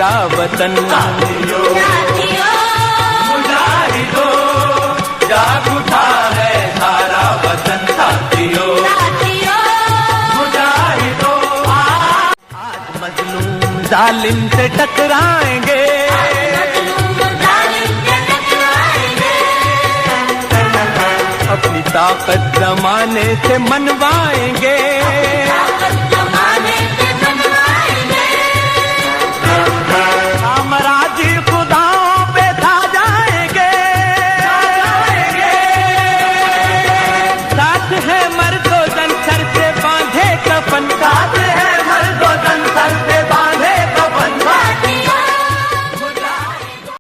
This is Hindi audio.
मेरा वतन। मुजाहिदों जाग उठा है सारा वतन। साथियों मुजाहिदों आज मजलूम जालिम से टकराएंगे। अपनी ताकत जमाने से मनवाएंगे।